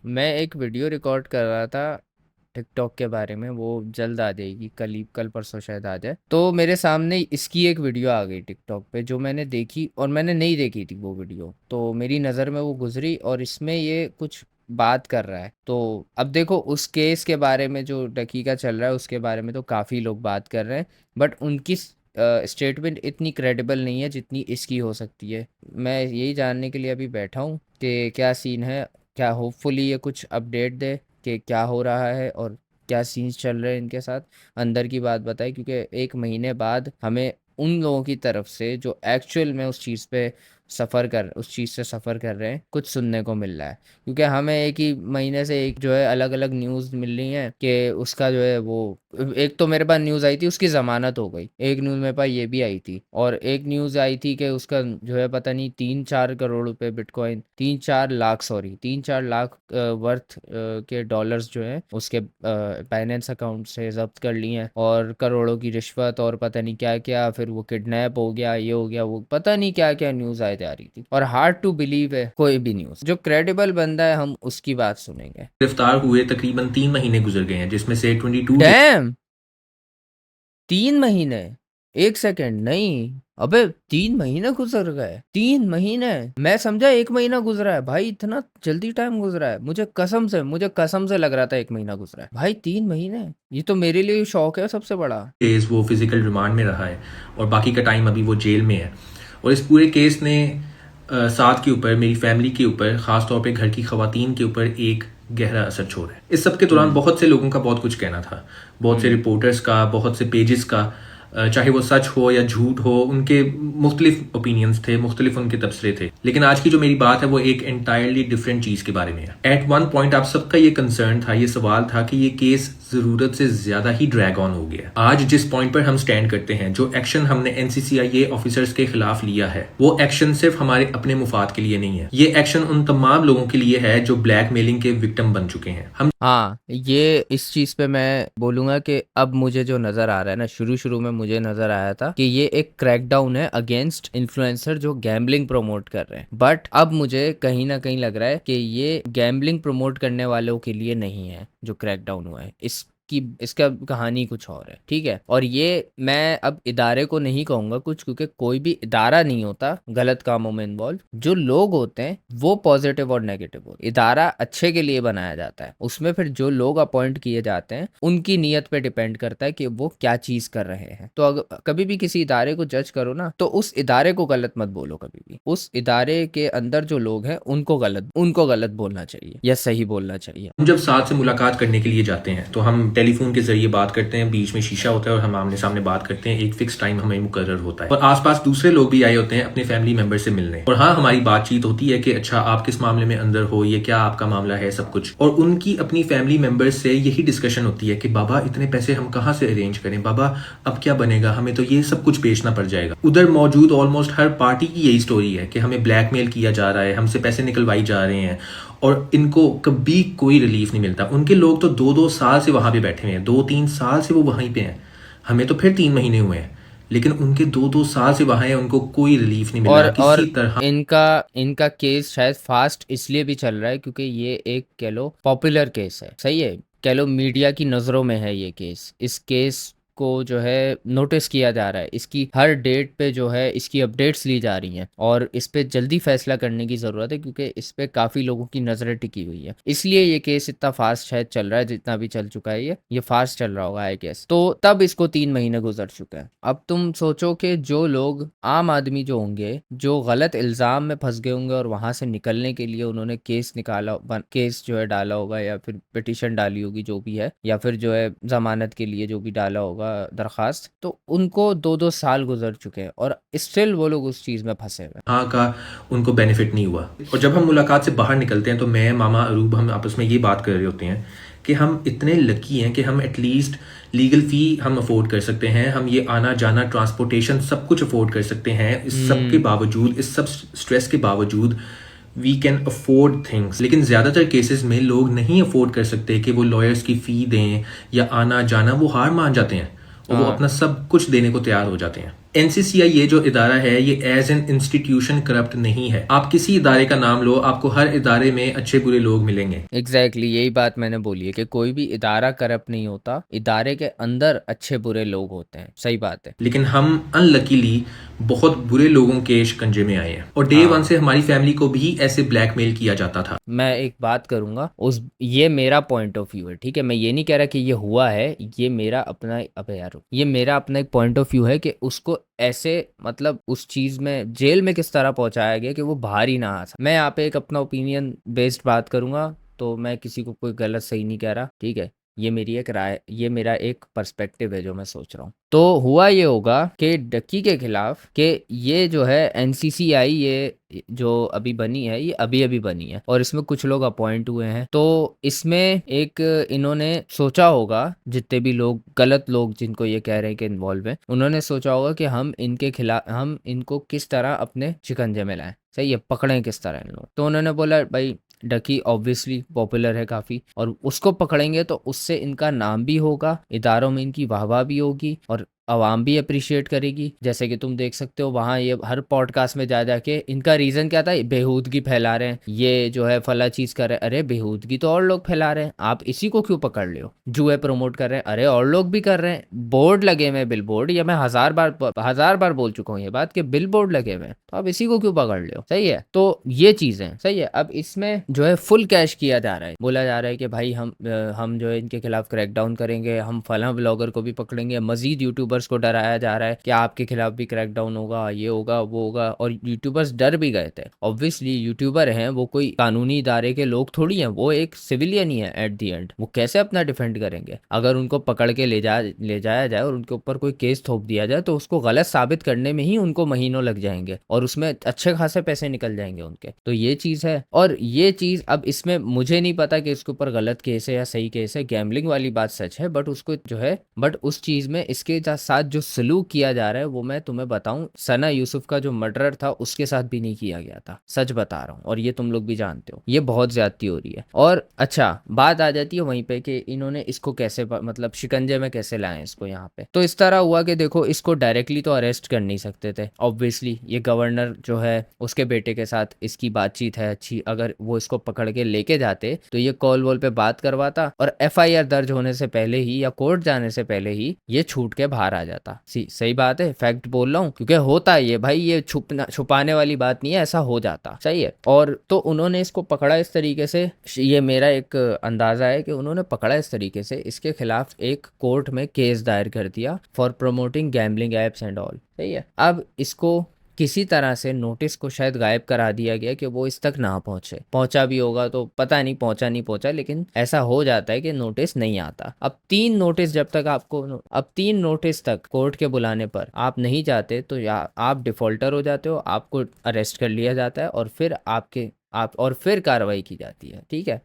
मैं एक video record कर रहा था टिकटॉक के बारे में। वो जल्द आ जाएगी, कल परसों शायद आ जाए। तो मेरे सामने इसकी एक वीडियो आ गई टिकटॉक पे जो मैंने देखी, और मैंने नहीं देखी थी वो वीडियो, तो मेरी नज़र में वो गुजरी और इसमें ये कुछ बात कर रहा है। तो अब देखो, उस केस के बारे में जो डकीका चल रहा है उसके बारे में तो काफ़ी लोग बात कर रहे हैं, बट उनकी स्टेटमेंट इतनी क्रेडिबल नहीं है जितनी इसकी हो सकती है। मैं यही जानने के लिए अभी बैठा हूँ कि क्या सीन है, क्या होपफुली ये कुछ अपडेट दे कि क्या हो रहा है और क्या सीन्स चल रहे हैं इनके साथ। अंदर की बात बताए, क्योंकि 1 महीने बाद हमें उन लोगों की तरफ से जो एक्चुअल में उस चीज़ से सफ़र कर रहे हैं कुछ सुनने को मिल रहा है। क्योंकि हमें एक ही महीने से एक जो है अलग अलग न्यूज़ मिल रही हैं कि उसका जो है वो, एक तो मेरे पास न्यूज़ आई थी उसकी ज़मानत हो गई, एक न्यूज़ मेरे पास ये भी आई थी, और एक न्यूज़ आई थी कि उसका जो है पता नहीं 3-4 करोड़ रुपए bitcoin, 3-4 lakh, sorry 3-4 lakh worth के डॉलर्स जो हैं उसके बाइनेंस अकाउंट से जब्त कर लिए हैं, और करोड़ों की रिश्वत और पता नहीं क्या क्या, फिर वो किडनैप हो गया, ये हो गया, वो पता नहीं क्या क्या न्यूज़ आए जा रही थी। और हार्ड टू बिलीव है, कोई भी न्यूज़ जो क्रेडिबल बंदा है हम उसकी बात सुनेंगे। गिरफ्तार हुए तकरीबन 3 महीने गुजर गए हैं, जिसमें से 22 डे डैम, 3 महीने? एक सेकंड, नहीं, अबे 3 महीने गुजर गए? 3 महीने? मैं समझा 1 महीना गुजरा है भाई, इतना जल्दी टाइम गुजरा है। मुझे कसम से लग रहा था 1 महीना गुजरा है भाई। 3 महीने, ये तो मेरे लिए शौक है सबसे बड़ा। केस वो फिजिकल रिमांड में रहा है और बाकी का टाइम अभी वो जेल में है। और इस पूरे केस ने साथ के ऊपर, मेरी फैमिली के ऊपर, खास तौर पे घर की खवातीन के ऊपर एक गहरा असर छोड़ा है। इस सब के दौरान हम्म। बहुत से लोगों का बहुत कुछ कहना था, बहुत से हम्म। रिपोर्टर्स का, बहुत से पेजेस का, चाहे वो सच हो या झूठ हो, उनके मुख्तलिफ ओपिनियंस थे, मुख्तलिफ उनके तबसरे थे। लेकिन आज की जो मेरी बात है वो एक एंटायरली डिफरेंट चीज के बारे में है। एट वन पॉइंट आप सबका ये कंसर्न था, ये सवाल था कि ये केस जरूरत से ज्यादा ही ड्रैग ऑन हो गया। आज जिस पॉइंट पर हम स्टैंड करते हैं, जो एक्शन हमने एनसीसीआईए ऑफिसर्स के खिलाफ लिया है, वो एक्शन सिर्फ हमारे अपने मुफाद के लिए नहीं है। ये एक्शन उन तमाम लोगों के लिए है जो ब्लैकमेलिंग के विक्टिम बन चुके हैं। हम हाँ, ये इस चीज़ पे मैं बोलूँगा कि अब मुझे जो नज़र आ रहा है ना, शुरू शुरू में मुझे नज़र आया था कि ये एक क्रैकडाउन है अगेंस्ट इन्फ्लुएंसर जो गैम्बलिंग प्रमोट कर रहे हैं, बट अब मुझे कहीं ना कहीं लग रहा है कि ये गैम्बलिंग प्रमोट करने वालों के लिए नहीं है जो क्रैकडाउन हुआ है। इसका कहानी कुछ और है, ठीक है। और ये मैं अब इदारे को नहीं कहूँगा कुछ, क्योंकि कोई भी इदारा नहीं होता गलत कामों में इन्वॉल्व। जो लोग होते हैं वो पॉजिटिव और नेगेटिव होते हैं। इदारा अच्छे के लिए बनाया जाता है, उसमें फिर जो लोग अपॉइंट किए जाते हैं उनकी नीयत पे डिपेंड करता है कि वो क्या चीज़ कर रहे हैं। तो अगर कभी भी किसी इदारे को जज करो ना, तो उस इदारे को गलत मत बोलो कभी भी। उस इदारे के अंदर जो लोग हैं उनको गलत बोलना चाहिए या सही बोलना चाहिए। जब साथ से मुलाकात करने के लिए जाते हैं तो हम टेलीफोन के जरिए बात करते हैं, बीच में शीशा होता है और हम आमने सामने बात करते हैं। एक फिक्स टाइम हमें मुकर्रर होता है और आसपास दूसरे लोग भी आए होते हैं अपने फैमिली मेंबर से मिलने। और हाँ, हमारी बातचीत होती है कि अच्छा, आप किस मामले में अंदर हो, ये क्या आपका मामला है, सब कुछ। और उनकी अपनी फैमिली मेंबर से यही डिस्कशन होती है कि बाबा इतने पैसे हम कहाँ से अरेंज करें, बाबा अब क्या बनेगा, हमें तो ये सब कुछ बेचना पड़ जाएगा। उधर मौजूद ऑलमोस्ट हर पार्टी की यही स्टोरी है कि हमें ब्लैकमेल किया जा रहा है, हमसे पैसे निकलवाई जा रहे हैं और इनको कभी कोई रिलीफ नहीं मिलता। उनके लोग तो 2-2 साल से वहां पे बैठे हुए हैं, 2-3 साल से वो वहीं पे हैं। हमें तो फिर 3 महीने हुए हैं, लेकिन उनके 2-2 साल से वहां है, उनको कोई रिलीफ नहीं मिल और रहा और किसी तरह। इनका इनका केस शायद फास्ट इसलिए भी चल रहा है क्योंकि ये एक कह लो पॉपुलर केस है, सही है, कह लो मीडिया की नज़रों में है ये केस। इस केस को जो है नोटिस किया जा रहा है, इसकी हर डेट पे जो है इसकी अपडेट्स ली जा रही हैं, और इस पे जल्दी फैसला करने की ज़रूरत है क्योंकि इस पे काफ़ी लोगों की नज़रें टिकी हुई है। इसलिए ये केस इतना फास्ट शायद चल रहा है, जितना भी चल चुका है ये फास्ट चल रहा होगा आई गेस। तो तब इसको 3 महीने गुजर चुके हैं। अब तुम सोचो कि जो लोग आम आदमी जो होंगे, जो गलत इल्ज़ाम में फंस गए होंगे और वहां से निकलने के लिए उन्होंने केस जो है डाला होगा, या फिर पिटीशन डाली होगी जो भी है, या फिर जो है जमानत के लिए जो भी डाला होगा दरखास्त, तो उनको 2-2 साल गुजर चुके हैं और स्टिल वो लोग उस चीज़ में फंसे हुए हैं। वहाँ का उनको बेनिफिट नहीं हुआ। और जब हम मुलाकात से बाहर निकलते हैं तो मैं, मामा, अरूब, हम आपस में ये बात कर रहे होते हैं कि हम इतने लकी हैं कि हम एटलीस्ट लीगल फ़ी हम अफोर्ड कर सकते हैं, हम ये आना जाना, ट्रांसपोर्टेशन, सब कुछ अफोर्ड कर सकते हैं। इस सब के हम्म। बावजूद, इस सब स्ट्रेस के बावजूद वी कैन अफोर्ड थिंग्स। लेकिन ज़्यादातर केसेस में लोग नहीं अफोर्ड कर सकते कि वो लॉयर्स की फ़ी दें या आना जाना, वो हार मान जाते हैं और वो हाँ। अपना सब कुछ देने को तैयार हो जाते हैं। एनसीसीआई ये जो इदारा है ये एज एन इंस्टीट्यूशन करप्ट नहीं है। आप किसी इदारे का नाम लो, आपको हर इदारे में अच्छे बुरे लोग मिलेंगे। एग्जैक्टली यही बात मैंने बोली है कि कोई भी इदारा करप्ट नहीं होता, इदारे के अंदर अच्छे बुरे लोग होते हैं। सही बात है। लेकिन हम अनलकीली बहुत बुरे लोगों के शिकंजे में आए हैं और डे वन से हमारी फैमिली को भी ऐसे ब्लैकमेल किया जाता था। मैं एक बात करूंगा, उस ये मेरा पॉइंट ऑफ व्यू है, ठीक है। मैं ये नहीं कह रहा कि ये हुआ है, ये मेरा अपना, अबे यार, ये मेरा अपना एक पॉइंट ऑफ व्यू है कि उसको ऐसे मतलब उस चीज में जेल में किस तरह पहुंचाया गया कि वो बाहर ही ना आ सके। मैं यहाँ पे एक अपना ओपिनियन बेस्ड बात करूंगा, तो मैं किसी को कोई गलत सही नहीं कह रहा, ठीक है। ये मेरी एक राय, ये मेरा एक पर्सपेक्टिव है जो मैं सोच रहा हूँ। तो हुआ ये होगा कि डक्की के खिलाफ कि ये जो है एनसीसीआई, ये जो अभी बनी है, ये अभी अभी बनी है और इसमें कुछ लोग अपॉइंट हुए हैं। तो इसमें एक इन्होंने सोचा होगा, जितने भी लोग गलत लोग जिनको ये कह रहे हैं कि इन्वॉल्व हैं, उन्होंने सोचा होगा कि हम इनके खिलाफ, हम इनको किस तरह अपने शिकंजे में लाएं, सही है, पकड़ें किस तरह इन लोग। तो उन्होंने बोला भाई डकी ऑब्वियसली पॉपुलर है काफ़ी, और उसको पकड़ेंगे तो उससे इनका नाम भी होगा, इदारों में इनकी वाहवाह भी होगी और आवाम भी अप्रिशिएट करेगी। जैसे कि तुम देख सकते हो वहाँ ये हर पॉडकास्ट में जा जाके इनका रीज़न क्या था, बेहूदगी फैला रहे हैं, ये जो है फला चीज़ कर रहे हैं। अरे बेहूदगी तो और लोग फैला रहे हैं, आप इसी को क्यों पकड़ रहे हो? जुए प्रमोट कर रहे हैं, अरे और लोग भी कर रहे हैं, बोर्ड लगे हुए हैं, बिल बोर्ड, या मैं हजार बार बोल चुका हूँ ये बात कि बिल बोर्ड लगे हुए हैं, तो आप इसी को क्यों पकड़ रहे हो? सही है। तो ये चीज़ें सही है। अब इसमें जो है फुल कैश किया जा रहा है, बोला जा रहा है कि भाई हम जो है इनके खिलाफ क्रैकडाउन करेंगे, हम फला ब्लॉगर को भी पकड़ेंगे, मजीद यूट्यूबर्स को डराया जा रहा है कि आपके खिलाफ भी क्रैकडाउन होगा, ये होगा वो होगा। और यूट्यूबर्स डर भी गए थे, ऑब्वियसली यूट्यूबर हैं वो, कोई कानूनी इदारे के लोग थोड़ी हैं, वो एक सिविलियन ही है एट दी एंड। वो कैसे अपना डिफेंड करेंगे? अगर उनको पकड़ के ले जाया जाए और उनके ऊपर कोई केस थोप दिया जाए तो उसको गलत साबित करने में ही उनको महीनों लग जाएंगे और उसमें अच्छे खासे पैसे निकल जाएंगे उनके। तो ये चीज़ है। और ये चीज़ अब इसमें मुझे नहीं पता कि इसके ऊपर गलत केस है या सही केस है, गैम्बलिंग वाली बात सच है, बट उसको जो है, बट उस चीज़ में इसके साथ जो सलूक किया जा रहा है वो मैं तुम्हें बताऊं, सना यूसुफ का जो मर्डर था उसके साथ भी नहीं किया गया था, सच बता रहा हूँ, और ये तुम लोग भी जानते हो, ये बहुत ज्यादती हो रही है। और अच्छा बात आ जाती है वहीं पे कि इन्होंने इसको कैसे मतलब शिकंजे में कैसे लाए इसको यहाँ पे। तो इस तरह हुआ कि देखो, इसको डायरेक्टली तो अरेस्ट कर नहीं सकते थे, ऑब्वियसली ये गवर्नर जो है उसके बेटे के साथ इसकी बातचीत है अच्छी, अगर वो इसको पकड़ के लेके जाते तो ये कॉल वॉल पे बात करवाता और एफआईआर दर्ज होने से पहले ही या कोर्ट जाने से पहले ही ये छूट के बाहर आ जाता। सही बात है, फैक्ट बोल रहा हूँ, क्योंकि होता है ये भाई, ये छुपाने वाली बात नहीं है, ऐसा हो जाता। सही है। और तो उन्होंने इसको पकड़ा इस तरीके से, ये मेरा एक अंदाजा है कि उन्होंने पकड़ा इस तरीके से, इसके खिलाफ एक कोर्ट में केस दायर कर दिया for promoting gambling apps and all. सही है। अब इसको किसी तरह से नोटिस को शायद गायब करा दिया गया कि वो इस तक ना पहुंचे, पहुंचा भी होगा तो पता नहीं, पहुंचा नहीं पहुंचा, लेकिन ऐसा हो जाता है कि नोटिस नहीं आता। अब 3 नोटिस जब तक आपको, अब 3 नोटिस तक कोर्ट के बुलाने पर आप नहीं जाते तो या आप डिफॉल्टर हो जाते हो, आपको अरेस्ट कर लिया जाता है और फिर और फिर कार्रवाई की जाती है, ठीक है,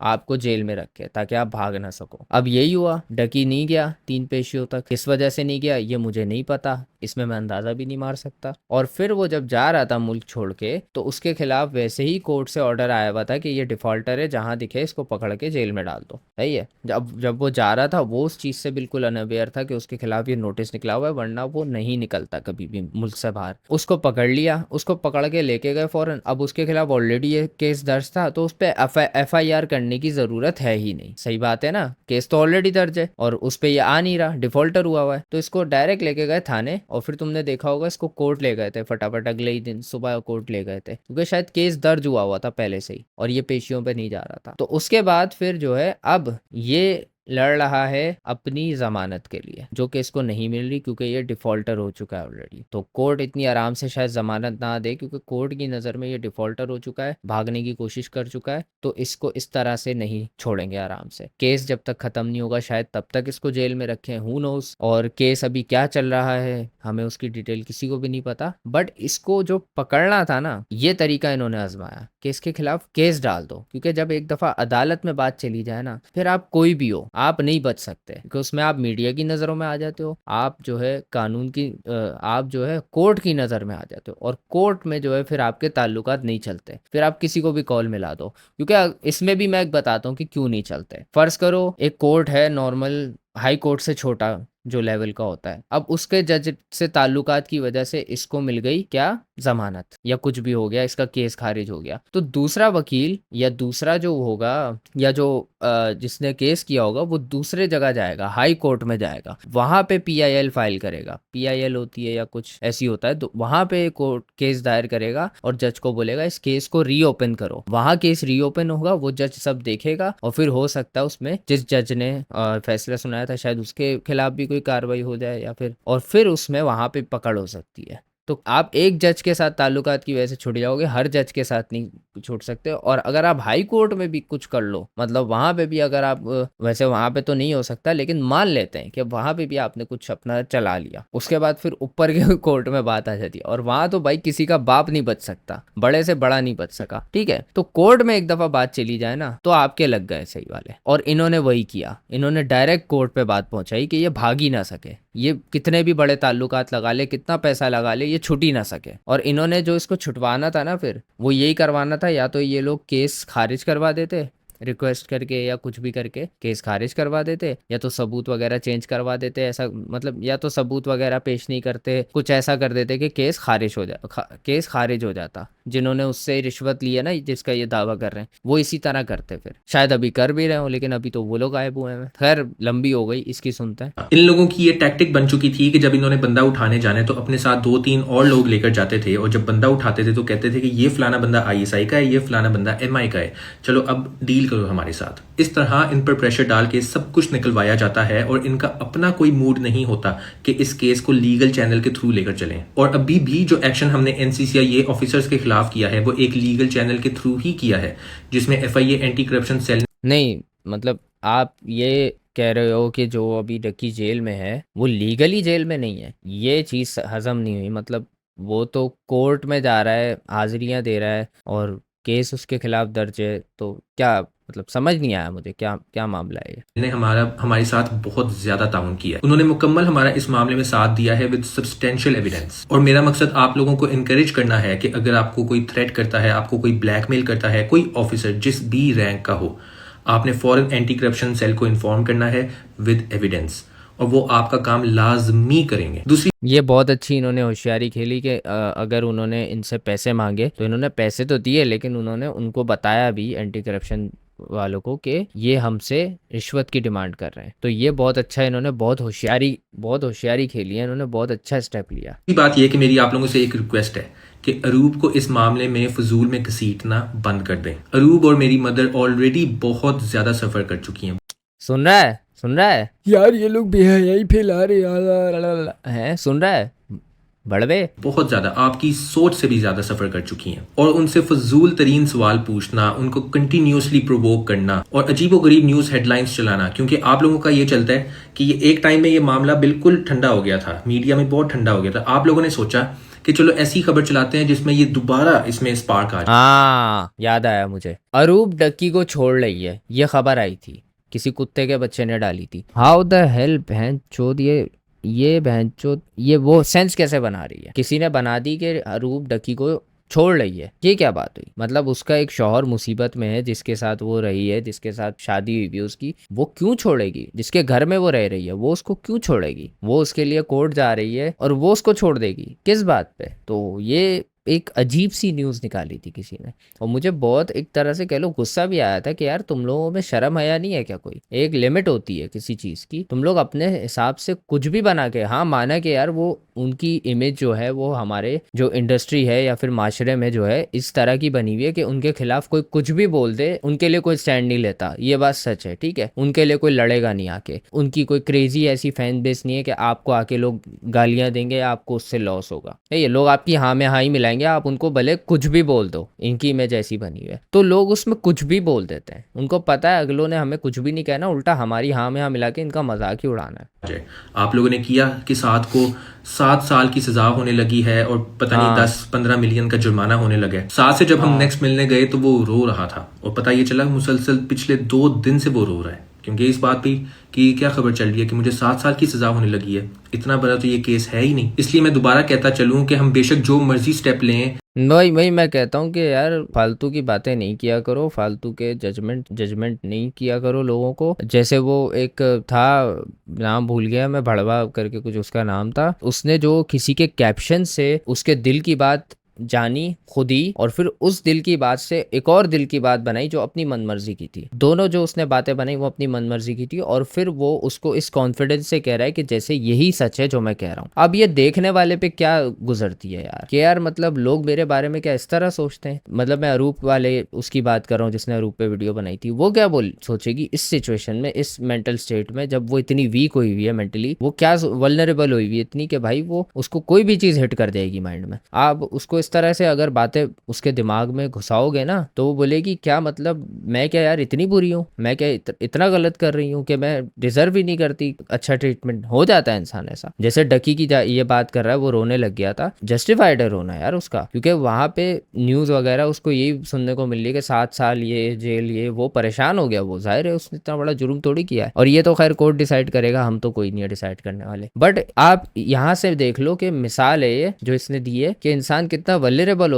आपको जेल में रख के, ताकि आप भाग ना सको। अब यही हुआ, डकी नहीं गया 3 पेशियों तक। किस वजह से नहीं गया ये मुझे नहीं पता, इसमें मैं अंदाज़ा भी नहीं मार सकता। और फिर वो जब जा रहा था मुल्क छोड़ के, तो उसके खिलाफ वैसे ही कोर्ट से ऑर्डर आया हुआ था कि ये डिफॉल्टर है, जहां दिखे इसको पकड़ के जेल में डाल दो। सही है। जब वो जा रहा था वो उस चीज़ से बिल्कुल अनअवेयर था कि उसके खिलाफ ये नोटिस निकला हुआ है, वरना वो नहीं निकलता कभी भी मुल्क से बाहर। उसको पकड़ लिया, उसको पकड़ के लेके गए फौरन। अब उसके खिलाफ ऑलरेडी ये केस दर्ज था, तो उस पर FIR करने की ज़रूरत है ही नहीं। सही बात है ना, केस तो ऑलरेडी दर्ज है और उस पर ये आ नहीं रहा, डिफॉल्टर हुआ है, तो इसको डायरेक्ट लेके गए थाने। और फिर तुमने देखा होगा इसको कोर्ट ले गए थे फटाफट, अगले ही दिन सुबह कोर्ट ले गए थे, क्योंकि शायद केस दर्ज हुआ था पहले से ही और ये पेशियों पे नहीं जा रहा था। तो उसके बाद फिर जो है अब ये लड़ रहा है अपनी जमानत के लिए, जो कि इसको नहीं मिल रही क्योंकि ये डिफॉल्टर हो चुका है ऑलरेडी। तो कोर्ट इतनी आराम से शायद जमानत ना दे, क्योंकि कोर्ट की नज़र में ये डिफॉल्टर हो चुका है, भागने की कोशिश कर चुका है, तो इसको इस तरह से नहीं छोड़ेंगे आराम से। केस जब तक खत्म नहीं होगा शायद तब तक इसको जेल में रखें, हु नोस। और केस अभी क्या चल रहा है हमें उसकी डिटेल किसी को भी नहीं पता, बट इसको जो पकड़ना था ना, ये तरीका इन्होंने आजमाया कि इसके खिलाफ केस डाल दो, क्योंकि जब एक दफा अदालत में बात चली जाए ना, फिर आप कोई भी हो, आप नहीं बच सकते, क्योंकि उसमें आप मीडिया की नज़रों में आ जाते हो, आप जो है कानून की, आप जो है कोर्ट की नज़र में आ जाते हो, और कोर्ट में जो है फिर आपके ताल्लुकात नहीं चलते, फिर आप किसी को भी कॉल मिला दो। क्योंकि इसमें भी मैं बताता हूँ कि क्यों नहीं चलते। फर्ज करो एक कोर्ट है नॉर्मल, हाई कोर्ट से छोटा, जो लेवल का होता है। अब उसके जज से ताल्लुकात की वजह से इसको मिल गई क्या, जमानत, या कुछ भी हो गया, इसका केस खारिज हो गया। तो दूसरा वकील या दूसरा जो होगा, या जो जिसने केस किया होगा, वो दूसरे जगह जाएगा, हाई कोर्ट में जाएगा, वहां पे पीआईएल फाइल करेगा, पीआईएल होती है या कुछ ऐसी होता है, तो वहां पे कोर्ट केस दायर करेगा और जज को बोलेगा इस केस को रीओपन करो। वहां केस रीओपन होगा, वो जज सब देखेगा और फिर हो सकता है उसमें जिस जज ने फैसला सुनाया था शायद उसके खिलाफ भी कोई कार्रवाई हो जाए, या फिर उसमें वहां पे पकड़ हो सकती है। तो आप एक जज के साथ ताल्लुकात की वजह से छुट जाओगे, हर जज के साथ नहीं छूट सकते। और अगर आप हाई कोर्ट में भी कुछ कर लो, मतलब वहां पे भी अगर आप वैसे वहां पे तो नहीं हो सकता, लेकिन मान लेते हैं कि वहां पे भी आपने कुछ अपना चला लिया, उसके बाद फिर ऊपर के कोर्ट में बात आ जाती है, और वहां तो भाई किसी का बाप नहीं बच सकता, बड़े से बड़ा नहीं बच सका, ठीक है। तो कोर्ट में एक दफा बात चली जाए ना, तो आपके लग गए सही वाले। और इन्होंने वही किया, इन्होंने डायरेक्ट कोर्ट पे बात पहुंचाई कि ये भाग ही ना सके, ये कितने भी बड़े ताल्लुकात लगा ले, कितना पैसा लगा ले, ये छुट ही ना सके। और इन्होंने जो इसको छुटवाना था ना, फिर वो यही करवाना था, या तो ये लोग केस खारिज करवा देते रिक्वेस्ट करके, या कुछ भी करके केस खारिज करवा देते, या तो सबूत वगैरह चेंज करवा देते, ऐसा मतलब, या तो सबूत वगैरह पेश नहीं करते, कुछ ऐसा कर देते कि केस खारिज हो केस खारिज हो जाता। जिन्होंने उससे रिश्वत ली है ना, जिसका ये दावा कर रहे हैं, वो इसी तरह करते, फिर शायद अभी कर भी रहे हो, लेकिन अभी तो वो लोग गायब हुए हैं। खैर लंबी हो गई, इसकी सुनते हैं। इन लोगों की ये टैक्टिक बन चुकी थी कि जब इन्होंने बंदा उठाने जाने तो अपने साथ 2-3 और लोग लेकर जाते थे, और जब बंदा उठाते थे तो कहते थे कि ये फलाना बंदा आईएसआई का है, ये फलाना बंदा एमआई का है, चलो अब डील करो हमारे साथ। इस तरह इन पर प्रेशर डाल के सब कुछ निकलवाया जाता है, और इनका अपना कोई मूड नहीं होता कि इस केस को लीगल चैनल के थ्रू लेकर चलें। और अभी भी जो एक्शन हमने एनसीसीआई ऑफिसर्स के खिलाफ किया है, वो एक लीगल चैनल के थ्रू ही किया है, जिसमें एफआईए एंटी करप्शन सेल नहीं, मतलब आप ये कह रहे हो कि जो अभी डक्की जेल में है वो लीगली जेल में नहीं है, ये चीज़ हजम नहीं हुई। मतलब वो तो कोर्ट में जा रहा है, हाजिरियां दे रहा है, और केस उसके खिलाफ दर्ज है, तो क्या मतलब, समझ नहीं आया मुझे, क्या क्या मामला है ये। ने हमारे साथ बहुत ज्यादा ताउन किया है। उन्होंने मुकम्मल हमारा इस मामले में साथ दिया है विद सब्सटेंशियल एविडेंस। और मेरा मकसद आप लोगों को इनकरेज करना है कि अगर आपको कोई थ्रेट करता है, आपको कोई ब्लैकमेल करता है, कोई ऑफिसर जिस भी रैंक का हो, आपने फौरन एंटी करप्शन सेल को इन्फॉर्म करना है विद एविडेंस, और वो आपका काम लाजमी करेंगे। दूसरी ये बहुत अच्छी इन्होंने होशियारी खेली कि अगर उन्होंने इनसे पैसे मांगे तो इन्होंने पैसे तो दिए, लेकिन उन्होंने उनको बताया भी एंटी करप्शन वालों को कि ये हमसे रिश्वत की डिमांड कर रहे हैं। तो ये बहुत अच्छा, इन्होंने बहुत होशियारी खेली है, इन्होंने बहुत अच्छा स्टेप लिया। बात यह कि मेरी आप लोगों से एक रिक्वेस्ट है कि अरूब को इस मामले में फजूल में घसीटना बंद कर दें। अरूब और मेरी मदर ऑलरेडी बहुत ज्यादा सफर कर चुकी हैं। सुन रहा है यार, ये लोग बेहयाई फैला रहे यार हैं, सुन रहा है बड़वे, बहुत ज्यादा, आपकी सोच से भी ज्यादा सफर कर चुकी हैं। और उनसे फजूल तरीन सवाल पूछना, उनको कंटिन्यूसली प्रोवोक करना, और अजीबोगरीब न्यूज हेडलाइंस चलाना, क्योंकि आप लोगों का ये चलता है कि ये एक टाइम में ये मामला बिल्कुल ठंडा हो गया था, मीडिया में बहुत ठंडा हो गया था। आप लोगों ने सोचा कि चलो ऐसी खबर चलाते हैं जिसमें ये दोबारा इसमें स्पार्क आ जाए। हाँ याद आया मुझे, अरूप डक्की को छोड़ रही है, ये खबर आई थी, किसी कुत्ते के बच्चे ने डाली थी। हाउ द हेल बहन चोद, ये बहन चोद, ये वो सेंस कैसे बना रही है, किसी ने बना दी कि अरूप डक्की को छोड़ रही है, ये क्या बात हुई। मतलब उसका एक शौहर मुसीबत में है, जिसके साथ वो रही है, जिसके साथ शादी हुई भी उसकी, वो क्यों छोड़ेगी। जिसके घर में वो रह रही है वो उसको क्यों छोड़ेगी, वो उसके लिए कोर्ट जा रही है और वो उसको छोड़ देगी, किस बात पे। तो ये एक अजीब सी न्यूज़ निकाली थी किसी ने, और मुझे बहुत एक तरह से कह लो गुस्सा भी आया था कि यार तुम लोगों में शर्म हया नहीं है क्या, कोई एक लिमिट होती है किसी चीज़ की, तुम लोग अपने हिसाब से कुछ भी बना के, हाँ माना कि यार वो उनकी इमेज जो है वो हमारे जो इंडस्ट्री है या फिर माशरे में जो है इस तरह की बनी हुई है कि उनके खिलाफ कोई कुछ भी बोल दे उनके लिए कोई स्टैंड नहीं लेता, ये बात सच है, ठीक है। उनके लिए कोई लड़ेगा नहीं आके, उनकी कोई क्रेजी ऐसी फैन बेस नहीं है कि आपको आके लोग गालियां देंगे, आपको उससे लॉस होगा, ये लोग आपकी हाँ में हाँ ही मिलाएंगे, आप उनको भले कुछ भी बोल दो, इनकी इमेज ऐसी बनी हुई है, तो लोग उसमें कुछ भी बोल देते हैं। उनको पता है अगलों ने हमें कुछ भी नहीं कहना, उल्टा हमारी हाँ में हाँ मिला के इनका मजाक ही उड़ाना है। आप लोगों ने किया कि 7 साल की सजा होने लगी है, और पता नहीं 10-15 मिलियन का जुर्माना होने लगा है। 7 से जब हम नेक्स्ट मिलने गए तो वो रो रहा था, और पता ये चला मुसलसल पिछले 2 दिन से वो रो रहा है, क्योंकि इस बात पे कि क्या खबर चल रही है कि मुझे 7 साल की सजा होने लगी है। इतना बड़ा तो ये केस है ही नहीं। इसलिए मैं दोबारा कहता चलूं कि हम बेशक जो मर्जी स्टेप लें। वही वही मैं कहता हूँ कि यार फालतू की बातें नहीं किया करो, फालतू के जजमेंट नहीं किया करो लोगों को। जैसे वो एक था, नाम भूल गया मैं, भड़वा करके कुछ उसका नाम था, उसने जो किसी के कैप्शन से उसके दिल की बात जानी खुद ही, और फिर उस दिल की बात से एक और दिल की बात बनाई जो अपनी मनमर्जी की थी। दोनों जो उसने बातें बनाई वो अपनी मनमर्जी की थी, और फिर वो उसको इस कॉन्फिडेंस से कह रहा है कि जैसे यही सच है जो मैं कह रहा हूँ। अब ये देखने वाले पे क्या गुजरती है यार, कि यार मतलब लोग मेरे बारे में क्या इस तरह सोचते हैं। मतलब मैं अरूप वाले उसकी बात कर रहा हूँ जिसने अरूप पे वीडियो बनाई थी, वो क्या बोल सोचेगी इस सिचुएशन में, इस मेंटल स्टेट में, जब वो इतनी वीक हुई हुई है मेंटली, वो क्या वल्नरेबल हुई हुई है इतनी कि भाई वो उसको कोई भी चीज हिट कर जाएगी माइंड में। आप उसको इस तरह से अगर बातें उसके दिमाग में घुसाओगे ना, तो वो बोलेगी क्या मतलब मैं क्या यार इतनी बुरी हूँ, मैं क्या इतना गलत कर रही हूँ कि मैं डिजर्व ही नहीं करती अच्छा ट्रीटमेंट। हो जाता है इंसान ऐसा। जैसे डकी की ये बात कर रहा है, वो रोने लग गया था, जस्टिफाइड है रोना यार उसका, क्योंकि वहां पे न्यूज वगैरह उसको यही सुनने को मिल रही है कि 7 साल ये जेल, ये वो परेशान हो गया वो। जाहिर है उसने इतना बड़ा जुर्म थोड़ी किया है, और ये तो खैर कोर्ट डिसाइड करेगा, हम तो कोई नहीं है डिसाइड करने वाले। बट आप यहाँ से देख लो कि मिसाल है ये जो इसने दी है कि इंसान कितना वल्नरेबल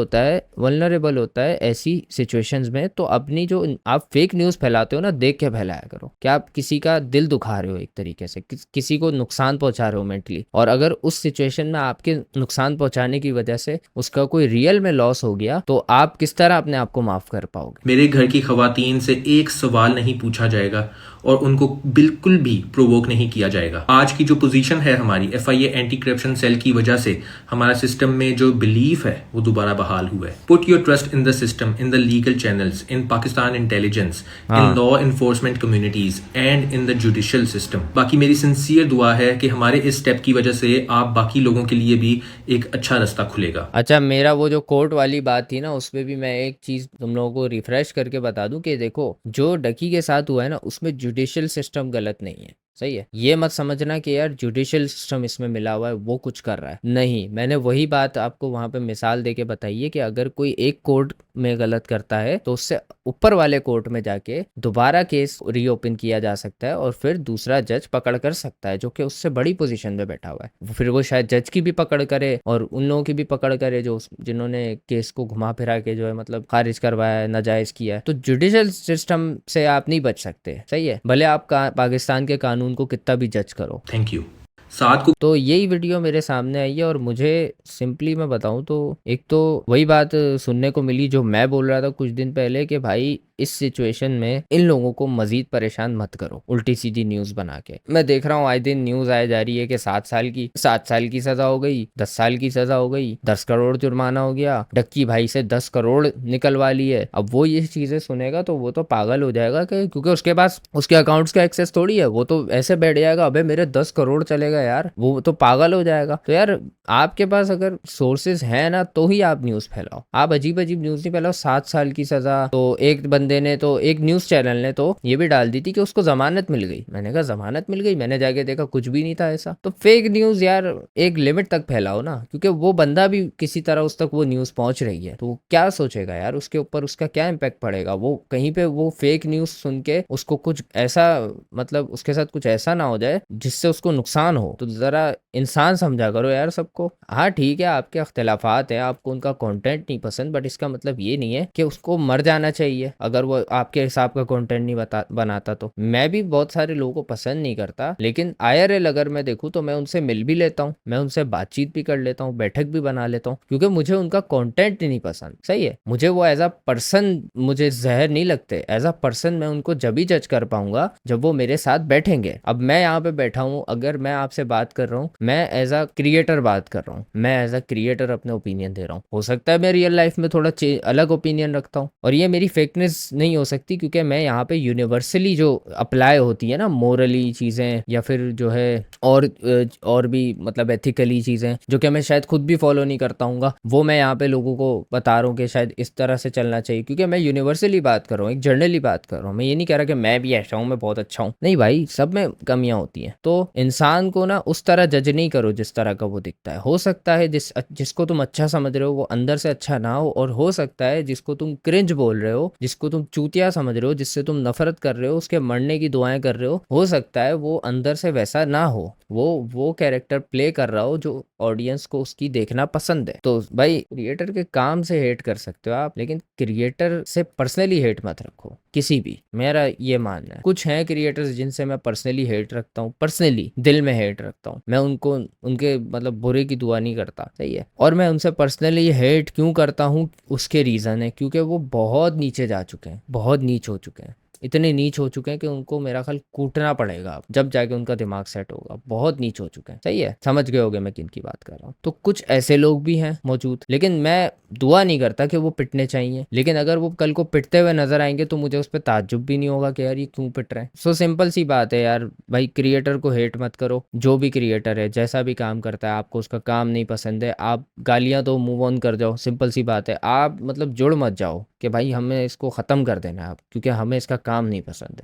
होता है ऐसी सिचुएशंस में। तो अपनी जो आप फेक न्यूज फैलाते हो ना, देख के फैलाया करो कि आप किसी का दिल दुखा रहे हो एक तरीके से, किसी को नुकसान पहुंचा रहे हो मेंटली, और अगर उस सिचुएशन में आपके नुकसान पहुंचाने की वजह से उसका कोई रियल में लॉस हो गया, तो आप किस तरह अपने आप को माफ कर पाओगे। मेरे घर की खवातीन से एक सवाल नहीं पूछा जाएगा और उनको बिल्कुल भी प्रोवोक नहीं किया जाएगा। आज की जो पोजीशन है हमारी FIA एंटी करप्शन सेल की वजह से हमारा सिस्टम में जो बिलीफ है वो दोबारा बहाल हुआ है। Put your trust in the system, in the legal channels, in Pakistan intelligence, in law enforcement communities and in the judicial system. बाकी मेरी सिंसियर दुआ है कि हमारे इस स्टेप की वजह से आप बाकी लोगों के लिए भी एक अच्छा रास्ता खुलेगा। अच्छा, मेरा वो जो कोर्ट वाली बात थी ना, उसमें भी मैं एक चीज तुम लोगों को रिफ्रेश करके बता दूं कि देखो जो डकी के साथ हुआ है ना, उसमें जुडिशियल सिस्टम गलत नहीं है। सही है, ये मत समझना कि यार जुडिशियल सिस्टम इसमें मिला हुआ है वो कुछ कर रहा है, नहीं। मैंने वही बात आपको वहां पे मिसाल देके बताई है कि अगर कोई एक कोर्ट में गलत करता है तो उससे ऊपर वाले कोर्ट में जाके दोबारा केस रीओपन किया जा सकता है, और फिर दूसरा जज पकड़ कर सकता है जो कि उससे बड़ी पोजीशन में बैठा हुआ है। फिर वो शायद जज की भी पकड़ करे और उन लोगों की भी पकड़ करे जो जिन्होंने केस को घुमा फिरा के जो है मतलब खारिज करवाया है, नाजायज किया है। तो जुडिशियल सिस्टम से आप नहीं बच सकते। सही है, भले आप पाकिस्तान के कानून को कितना भी जज करो। Thank you. साथ को तो यही वीडियो मेरे सामने आई है, और मुझे सिंपली मैं बताऊं तो एक तो वही बात सुनने को मिली जो मैं बोल रहा था कुछ दिन पहले कि भाई इस सिचुएशन में इन लोगों को मजीद परेशान मत करो उल्टी सीधी न्यूज बना के। मैं देख रहा हूँ आए दिन न्यूज आए जा रही है कि 7 साल की सजा हो गई, 10 साल की सजा हो गई, 10 करोड़ जुर्माना हो गया, डक्की भाई से 10 करोड़ निकलवा ली है। अब वो ये चीजें सुनेगा तो वो तो पागल हो जाएगा कि क्योंकि उसके पास उसके अकाउंट्स का एक्सेस थोड़ी है, वो तो ऐसे बैठ जाएगा अबे मेरे 10 करोड़ चलेगा यार, वो तो पागल हो जाएगा। तो यार आपके पास अगर सोर्सेज है ना तो ही आप न्यूज फैलाओ, आप अजीब अजीब न्यूज नहीं फैलाओ। 7 साल की सजा, तो एक बंदे ने तो एक न्यूज चैनल ने तो ये भी डाल दी थी कि उसको जमानत मिल गई। मैंने कहा जमानत मिल गई, मैंने जाके देखा कुछ भी नहीं था ऐसा। तो फेक न्यूज यार एक लिमिट तक फैलाओ ना, क्योंकि वो बंदा भी किसी तरह उस तक वो न्यूज पहुंच रही है, तो वो क्या सोचेगा यार, उसके ऊपर उसका क्या इम्पैक्ट पड़ेगा। वो कहीं पे वो फेक न्यूज सुन के उसको कुछ ऐसा मतलब उसके साथ कुछ ऐसा ना हो जाए जिससे उसको नुकसान हो। तो जरा इंसान समझा करो यार सबको। हाँ ठीक है, आपके अख्तिलाफात हैं, आपको उनका कंटेंट नहीं पसंद, बट इसका मतलब ये नहीं है कि उसको मर जाना चाहिए अगर वो आपके हिसाब का कंटेंट नहीं बनाता। तो मैं भी बहुत सारे लोगों को पसंद नहीं करता, लेकिन IRL अगर मैं देखूँ तो मैं उनसे मिल भी लेता हूँ, मैं उनसे बातचीत भी कर लेता हूँ, बैठक भी बना लेता हूँ, क्योंकि मुझे उनका कंटेंट नहीं पसंद। सही है, मुझे वो एज अ पर्सन मुझे जहर नहीं लगते। एज अ पर्सन मैं उनको जब ही जज कर पाऊंगा जब वो मेरे साथ बैठेंगे। अब मैं यहाँ पे बैठा हूँ, अगर मैं आपसे बात कर रहा हूँ, मैं एज अ क्रिएटर बात कर रहा हूँ, मैं एज अ क्रिएटर अपने ओपिनियन दे रहा हूँ। हो सकता है मैं रियल लाइफ में थोड़ा अलग ओपिनियन रखता हूँ, और ये मेरी फेकनेस नहीं हो सकती, क्योंकि मैं यहाँ पे यूनिवर्सली जो अप्लाई होती है ना मोरली चीजें, या फिर जो है और भी मतलब एथिकली चीजें जो कि मैं शायद खुद भी फॉलो नहीं करता हूँ, वो मैं यहाँ पे लोगों को बता रहा हूँ कि शायद इस तरह से चलना चाहिए। क्योंकि मैं यूनिवर्सली बात कर रहा हूँ, एक जनरली बात कर रहा हूँ। मैं ये नहीं कह रहा कि मैं भी ऐसा हूँ, मैं बहुत अच्छा हूँ, नहीं भाई, सब में कमियां होती हैं। तो इंसान को ना उस तरह जज नहीं करो जिस तरह का वो दिखता है। हो सकता है जिसको तुम अच्छा समझ रहे हो वो अंदर से अच्छा ना हो, और हो सकता है जिसको तुम क्रिंज बोल रहे हो, जिसको तुम चूतिया समझ रहे हो, जिससे तुम नफरत कर रहे हो, उसके मरने की दुआएं कर रहे हो सकता है वो अंदर से वैसा ना हो, वो कैरेक्टर प्ले कर रहा हो जो ऑडियंस को उसकी देखना पसंद है। तो भाई क्रिएटर के काम से हेट कर सकते हो आप, लेकिन क्रिएटर से पर्सनली हेट मत रखो किसी भी, मेरा ये मानना है। कुछ हैं क्रिएटर्स जिनसे मैं पर्सनली हेट रखता हूँ, पर्सनली दिल में हेट रखता हूँ, मैं उनको उनके मतलब बुरे की दुआ नहीं करता, सही है। और मैं उनसे पर्सनली हेट क्यों करता हूँ, उसके रीज़न है क्योंकि वो बहुत नीचे जा चुके हैं, बहुत नीच हो चुके हैं, इतने नीच हो चुके हैं कि उनको मेरा ख्याल कूटना पड़ेगा अब, जब जाके उनका दिमाग सेट होगा। बहुत नीच हो चुके हैं, सही है, समझ गए होगे मैं किन की बात कर रहा हूँ। तो कुछ ऐसे लोग भी हैं मौजूद, लेकिन मैं दुआ नहीं करता कि वो पिटने चाहिए, लेकिन अगर वो कल को पिटते हुए नजर आएंगे तो मुझे उस पर ताज्जुब भी नहीं होगा कि यार ये क्यों पिट रहे हैं। सो सिंपल सी बात है यार, भाई क्रिएटर को हेट मत करो। जो भी क्रिएटर है, जैसा भी काम करता है, आपको उसका काम नहीं पसंद है, आप गालियां दो, मूव ऑन कर जाओ, सिंपल सी बात है। आप मतलब जुड़ मत जाओ कि भाई हमें इसको ख़त्म कर देना है अब, क्योंकि हमें इसका काम नहीं पसंद है।